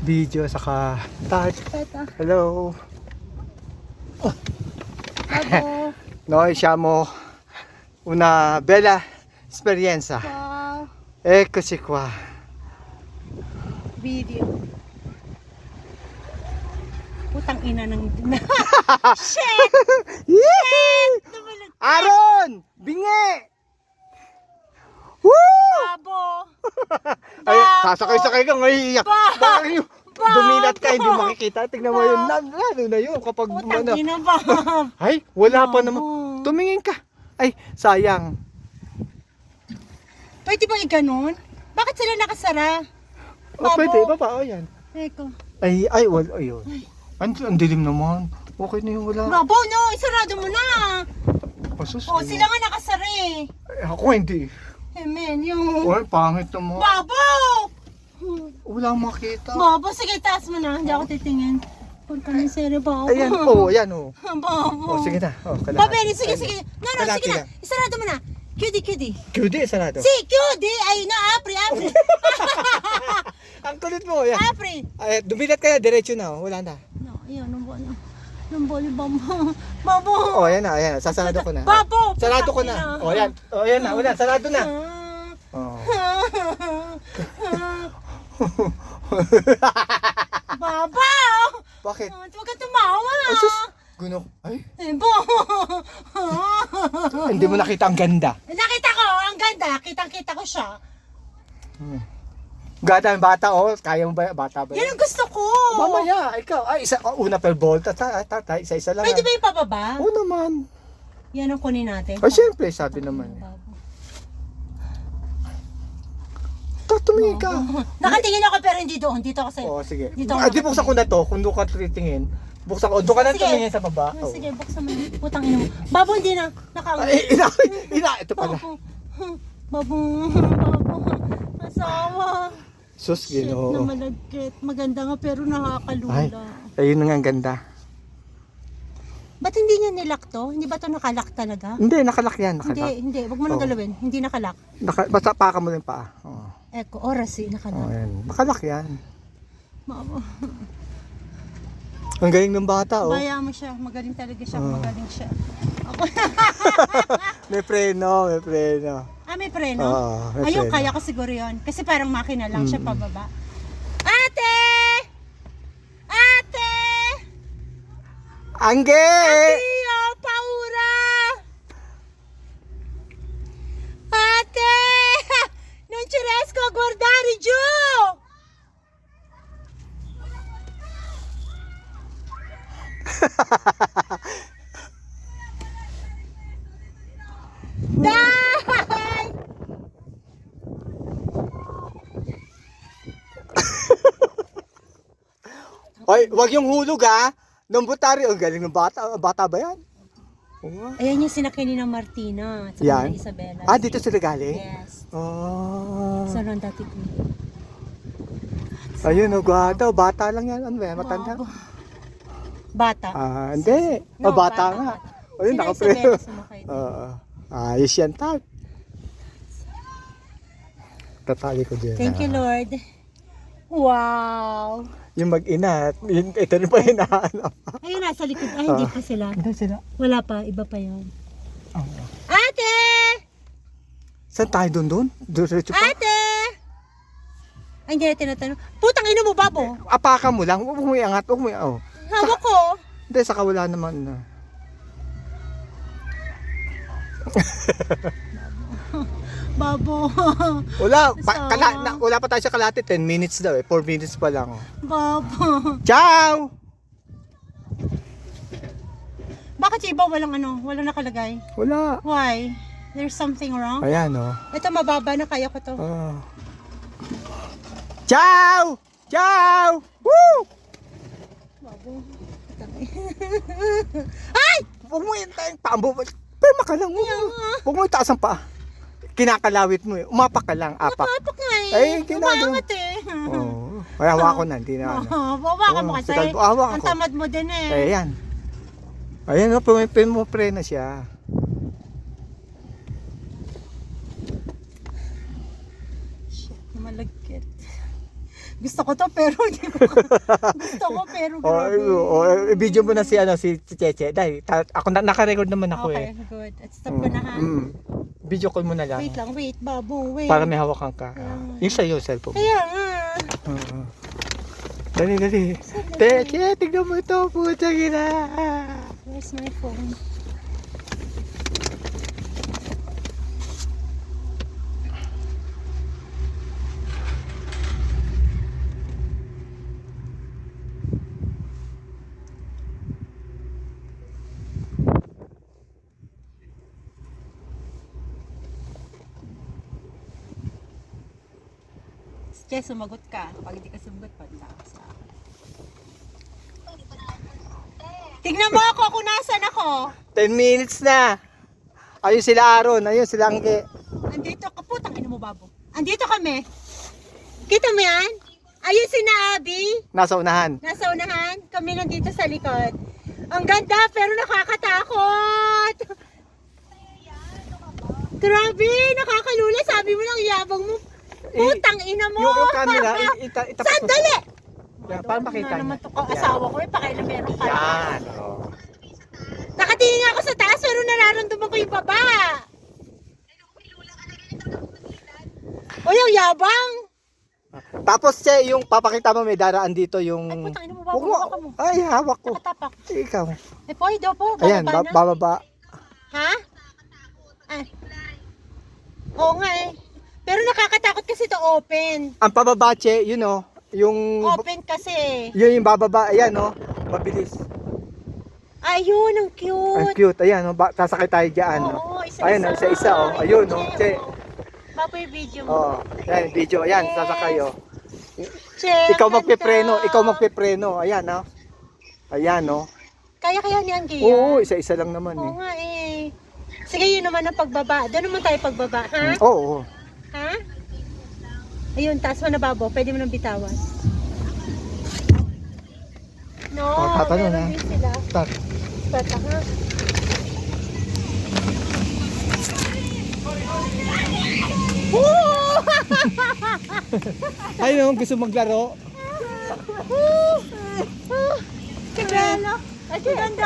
video saka touch. Tata. Hello. Abo. Noi siamo una bella esperienza. Wow. Eccoci qua. Video. Putang ina ng... Shit! Yee! Nabalag. Aron! Bingi! Woo! Babo. Ay, sasakay-sakay ka ngayon. Bakit yung dumilat ka, hindi makikita. Tignan mo yun. Lalo na yun kapag Putang ano. ina ba? Ay, wala pa Babo. naman. Tumingin ka. Ay, sayang. Pwede bang iganon? Bakit sila nakasara? Oh, Babo. pwede. Baba, o yan. Eko. Ay, wala. Ayun. Ang dilim naman. Okay na yun, wala. Babo, no! Isarado mo na! Pasus. Oh, sila nga nakasara eh. Ay, ako hindi. Eh, men, yung... Ay, pangit naman. Babo! Wala makita. Babo, sige, taas mo na. Hindi ako titingin. Punta na sila, Babo. Ayan, ayan, Babo. sige na. Kalahati. Babeli, sige. No, Kalahati sige na. na. Isarado mo na. Cutie. Cutie, sarado. Si, cutie! Ay, na, apri. Ang kulit mo, yan. Apri. Ay, dumilat ka na, diretso na. Wala na. No, yun, namboli, Babo. Babo. Oh, ayan na. Sasarado ko na. Babo! Sarado ko na. Oh, ayan. Oh, ayan na. Wala, sarado na. Oh. Baba! Bakit? Huwag ka tumawa. Asus, guno. Ay, Bo! hindi mo nakita ang ganda. Nakita ko, ang ganda. Kitang-kita ko siya. Ganda ang bata, oh. Kaya mo ba? Bata ba? Yan ang gusto ko. Mamaya, ikaw. Ay, una per volta. Isa lang. Pwede ba yung pababa? Oo naman. Yan ang kunin natin. Ay, siyempre, sabi naman. Tumingin ka. Nakatingin ako pero hindi doon. Dito ako sa'yo. Oo, sige. Dito ako Di buksan ko na to. Kung doon ka titingin. Buksan ko. Doon ka na Sige. tumingin sa baba. Oh. Sige, buksan mo. Putang ina mo. Babo, hindi na. Nakauwi. Ay, ito pala. Babo. Asawa. Sus, Shit na Ginoo. malagkit. Maganda nga pero Ay, nakakalula. ayun na nga ang ganda. Ba't hindi niya nilak to? Hindi ba to nakalak talaga? Hindi, nakalak yan. Nakalak. Hindi. Huwag mo nang Oo. galawin. Hindi nakalak. Basta paka mo lang pa. Oo. Eko, oras eh, Oh, nakalak. yan. Nakalak yan. Babo. Ang galing ng bata, oh. Baya mo siya. Magaling talaga siya. Oo. Magaling siya. Ako. May preno, may preno. May preno? Oo, may Ayun, preno. kaya ko siguro yun. Kasi parang makina lang siya pababa. Ate! Ate! Angge! Tio, paura! Ate! Non ci riesco a guardare giù! Dai! Oy, wag yung hulog, ha. Nambutari. Ang galing ng bata. Bata ba yan? Oo nga. Ayan yung sinakyan ni na Martina at Yan? ni Isabela. Dito sila galing? Yes. Oh. Sa Ronda Tico. Ayun, gwada. Bata lang yan. Ano ba yan? Matanda? Bata. Hindi. No, Bata nga. Ayun, Sila nakapreno. Isabela sumakay din. Oo. Ayos yan, tag. Tatali ko dyan. Thank you, Lord. Wow! Yung mag-ina. Ito rin pa hinahanap. Ayun, nasa likod. Ay, hindi pa sila. Ito sila. Wala pa, iba pa yun. Oh. Ate! Saan tayo doon? Diretso pa? Ate! Ay, hindi na tinatanong. Putang ina mo, Babo! Apakan mo lang. Huwag mo iangat. Huwag mo iangat. Hawak ko! Hindi, saka wala naman na. Babo! Wala. Basta. Wala pa tayo sa kalate. 10 minutes daw eh. 4 minutes pa lang. Oh. Babo! Ciao! Bakit yung iba walang nakalagay? Wala. Why? There's something wrong? Ayan, oh. Ito, mababa na, kaya ko to. Oh. Ciao! Ciao! Woo! Babo. Ay! Huwag mo yung paambo. Pero ka lang. Huwag mo itaas ang paa. Kinakalawit mo eh. Umapak ka lang. Apak. Napapak nga eh. Ay, ginagawa. Umangat eh. Oo. Ay, hawa ko na. Hindi na ano. Bawa mo Oo, kasi. sige, hawakan Ang ko. tamad mo din eh. Ayan. Ayan o. Pumipre na siya. Shit, malagkit. Gusto ko to pero hindi ko. Gusto ko pero grabe. Video mo na si Cheche. Dahil ako naka-record naman ako Okay, good. At stop ko na ha. Video call mo na lang. Wait, babo, wait. Para may hawakan ka. Yung sa'yo, cellphone mo. Kaya nga. Dali. Cheche, tignan mo ito. Puta gina. Where's my phone? Che, sumagot ka. Pag hindi ka sumagot, panda ka sa akin. Tignan mo ako kung nasan ako. 10 minutes na. Ayun sila Aaron. Ayun sila Angge. Andito ka, putang ina mo, babo. Andito kami. Kita mo yan? Ayun si na Abby. Nasa unahan. Nasa unahan. Kami nandito sa likod. Ang ganda pero nakakatakot. Grabe, nakakalula. Sabi mo lang, yabang mo. Putang ina mo. Yung camera, itapat mo. Sandali! Yan, para makita Ano naman niya. to ko, asawa ko eh, pakailan meron ka. Yan. Nakatingin ako sa taas pero nararamdaman ko yung baba. O yung yabang. Tapos che, yung papakita mo may daraan dito yung... Ay, putang ina mo, Huwag bababa ka mo. Ay, hawak ko. Nakatapak. Ikaw. Eh, pwede po. Ayan, bababa na. bababa. Ha? Ay. Oo nga eh. Pero nakakatakot kasi ito open. Ang pababa che, yun o. Yung... Open kasi. Yun yung bababa. Ayan o. Mabilis. Ayun, ang Ang cute. cute. Ayan o. Sasakay tayo dyan. Oo, Ayan o, isa-isa o. Ayun o. Che. Baba yung video mo. Oo. Ayan, video. Ayan, Yes. sasakay o. Che, ang Ikaw ganda. magpipreno. Ikaw magpipreno. Ayan o. Ayan o. Kaya ni Anggia. Oo, isa-isa lang naman Oo eh. nga eh. Sige, yun naman ang pagbaba. Doon naman tayo pagbaba, ha? Oo. Ha? Ayun, taas mo na babo. Pwede mo nang bitawan. No, Oh, tatanong meron na. din sila. Start. Start ha? Woo! Ayun o, gusto maglaro. Kagano? Ay, kaganda.